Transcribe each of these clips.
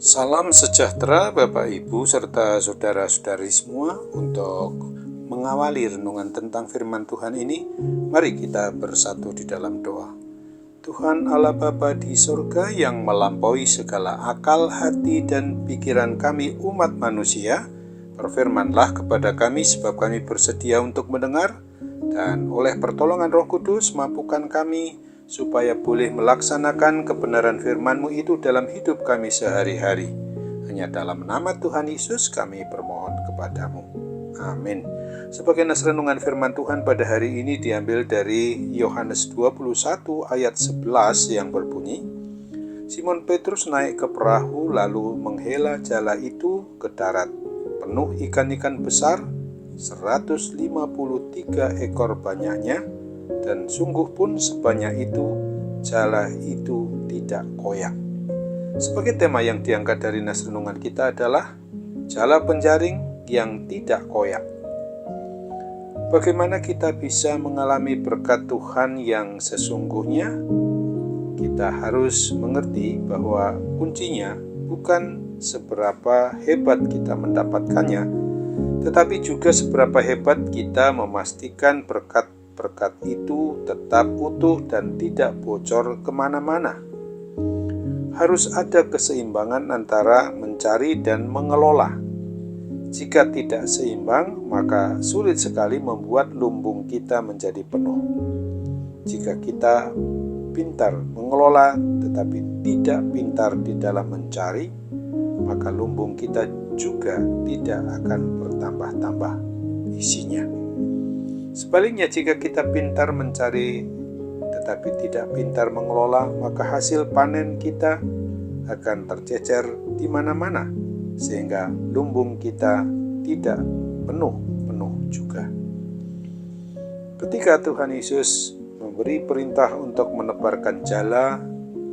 Salam sejahtera Bapak Ibu serta saudara-saudari semua. Untuk mengawali renungan tentang firman Tuhan ini, mari kita bersatu di dalam doa. Tuhan Allah Bapa di surga yang melampaui segala akal, hati, dan pikiran kami umat manusia, berfirmanlah kepada kami sebab kami bersedia untuk mendengar, dan oleh pertolongan Roh Kudus mampukan kami supaya boleh melaksanakan kebenaran firman-Mu itu dalam hidup kami sehari-hari. Hanya dalam nama Tuhan Yesus kami bermohon kepadamu. Amin. Sebagai nas renungan firman Tuhan pada hari ini diambil dari Yohanes 21 ayat 11 yang berbunyi, Simon Petrus naik ke perahu lalu menghela jala itu ke darat, penuh ikan-ikan besar, 153 ekor banyaknya, dan sungguh pun sebanyak itu, jala itu tidak koyak. Sebagai tema yang diangkat dari nas renungan kita adalah jala penjaring yang tidak koyak. Bagaimana kita bisa mengalami berkat Tuhan yang sesungguhnya? Kita harus mengerti bahwa kuncinya bukan seberapa hebat kita mendapatkannya, tetapi juga seberapa hebat kita memastikan berkat itu tetap utuh dan tidak bocor kemana-mana. Harus ada keseimbangan antara mencari dan mengelola. Jika tidak seimbang, maka sulit sekali membuat lumbung kita menjadi penuh. Jika kita pintar mengelola tetapi tidak pintar di dalam mencari, maka lumbung kita juga tidak akan bertambah-tambah isinya. Sebaliknya, jika kita pintar mencari tetapi tidak pintar mengelola, maka hasil panen kita akan tercecer di mana-mana, sehingga lumbung kita tidak penuh juga. Ketika Tuhan Yesus memberi perintah untuk menebarkan jala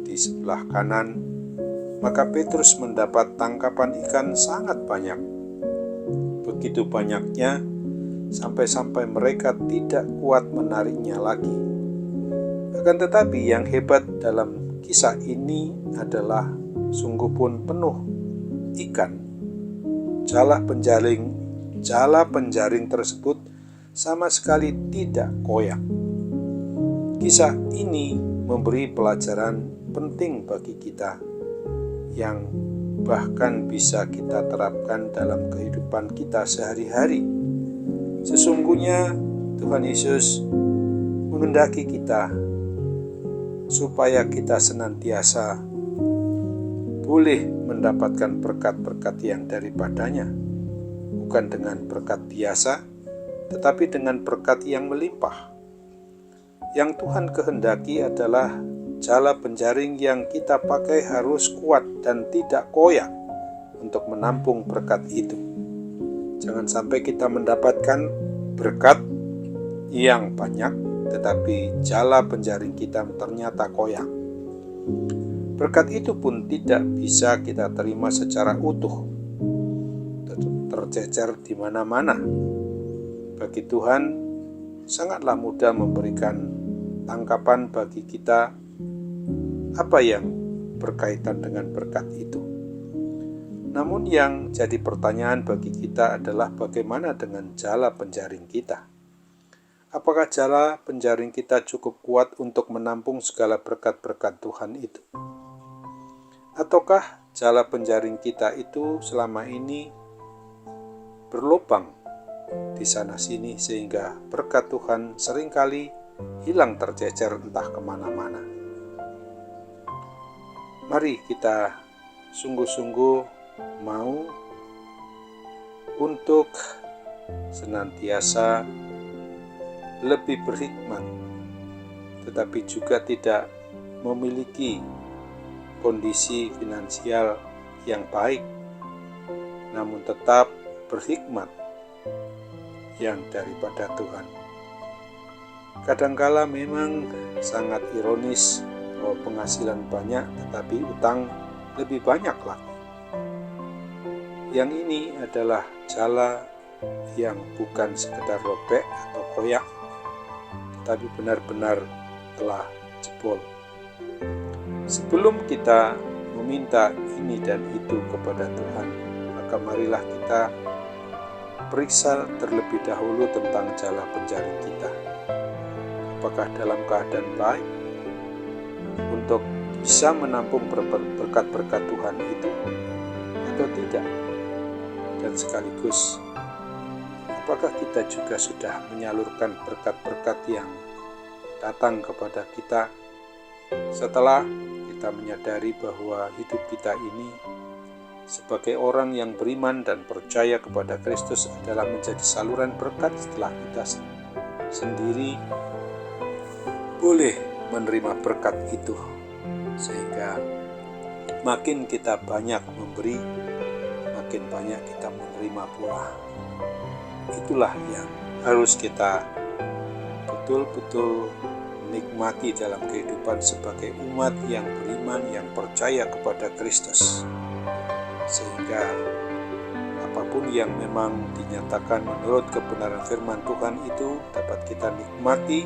di sebelah kanan, maka Petrus mendapat tangkapan ikan sangat banyak. Begitu banyaknya sampai-sampai mereka tidak kuat menariknya lagi. Akan tetapi yang hebat dalam kisah ini adalah sungguh pun penuh ikan. Jala penjaring tersebut sama sekali tidak koyak. Kisah ini memberi pelajaran penting bagi kita yang bahkan bisa kita terapkan dalam kehidupan kita sehari-hari. Sesungguhnya Tuhan Yesus menghendaki kita supaya kita senantiasa boleh mendapatkan berkat-berkat yang daripadanya, bukan dengan berkat biasa, tetapi dengan berkat yang melimpah. Yang Tuhan kehendaki adalah jala penjaring yang kita pakai harus kuat dan tidak koyak untuk menampung berkat itu. Jangan sampai kita mendapatkan berkat yang banyak, tetapi jala penjaring kita ternyata koyak. Berkat itu pun tidak bisa kita terima secara utuh, tercecer di mana-mana. Bagi Tuhan, sangatlah mudah memberikan tangkapan bagi kita apa yang berkaitan dengan berkat itu. Namun yang jadi pertanyaan bagi kita adalah bagaimana dengan jala penjaring kita? Apakah jala penjaring kita cukup kuat untuk menampung segala berkat-berkat Tuhan itu? Ataukah jala penjaring kita itu selama ini berlubang di sana-sini sehingga berkat Tuhan seringkali hilang tercecer entah kemana-mana? Mari kita sungguh-sungguh mau untuk senantiasa lebih berhikmat, tetapi juga tidak memiliki kondisi finansial yang baik, namun tetap berhikmat yang daripada Tuhan. Kadangkala memang sangat ironis bahwa penghasilan banyak tetapi utang lebih banyak lagi. Yang ini adalah jala yang bukan sekedar robek atau koyak, tetapi benar-benar telah jebol. Sebelum kita meminta ini dan itu kepada Tuhan, maka marilah kita periksa terlebih dahulu tentang jala penjaring kita. Apakah dalam keadaan baik untuk bisa menampung berkat-berkat Tuhan itu atau tidak? Dan sekaligus, apakah kita juga sudah menyalurkan berkat-berkat yang datang kepada kita setelah kita menyadari bahwa hidup kita ini sebagai orang yang beriman dan percaya kepada Kristus adalah menjadi saluran berkat setelah kita sendiri boleh menerima berkat itu, sehingga makin kita banyak memberi, makin banyak kita menerima pula. Itulah yang harus kita betul-betul nikmati dalam kehidupan sebagai umat yang beriman, yang percaya kepada Kristus, sehingga apapun yang memang dinyatakan menurut kebenaran firman Tuhan itu dapat kita nikmati,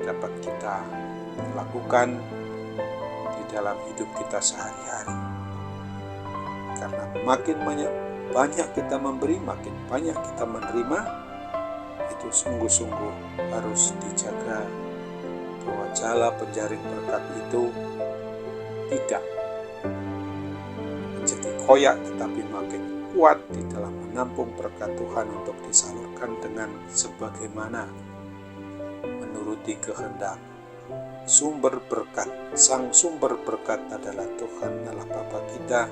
dapat kita lakukan di dalam hidup kita sehari-hari. Karena makin banyak kita memberi, makin banyak kita menerima, itu sungguh-sungguh harus dijaga bahwa jala penjaring berkat itu tidak menjadi koyak, tetapi makin kuat di dalam menampung berkat Tuhan untuk disalurkan dengan sebagaimana menuruti kehendak sumber berkat. Sang sumber berkat adalah Tuhan, Allah Bapa kita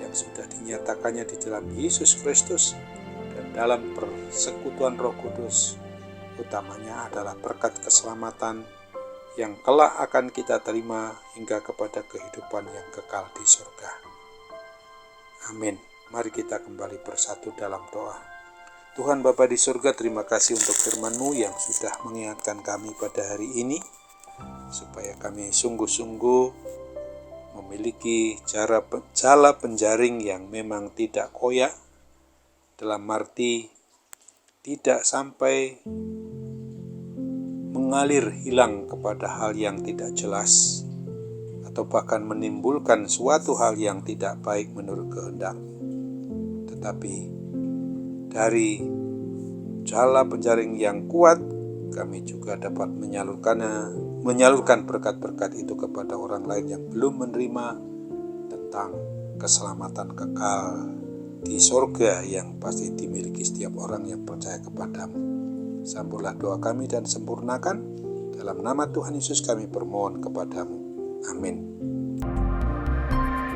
yang sudah dinyatakannya di dalam Yesus Kristus, dan dalam persekutuan Roh Kudus utamanya adalah berkat keselamatan yang kelak akan kita terima hingga kepada kehidupan yang kekal di surga. Amin. Mari kita kembali bersatu dalam doa. Tuhan Bapa di surga, terima kasih untuk firman-Mu yang sudah mengingatkan kami pada hari ini, supaya kami sungguh-sungguh memiliki jala penjaring yang memang tidak koyak, dalam arti tidak sampai mengalir hilang kepada hal yang tidak jelas, atau bahkan menimbulkan suatu hal yang tidak baik menurut kehendak. Tetapi dari jala penjaring yang kuat, kami juga dapat menyalurkan berkat-berkat itu kepada orang lain yang belum menerima tentang keselamatan kekal di surga yang pasti dimiliki setiap orang yang percaya kepadamu. Sambutlah doa kami dan sempurnakan. Dalam nama Tuhan Yesus kami bermohon kepadamu. Amin.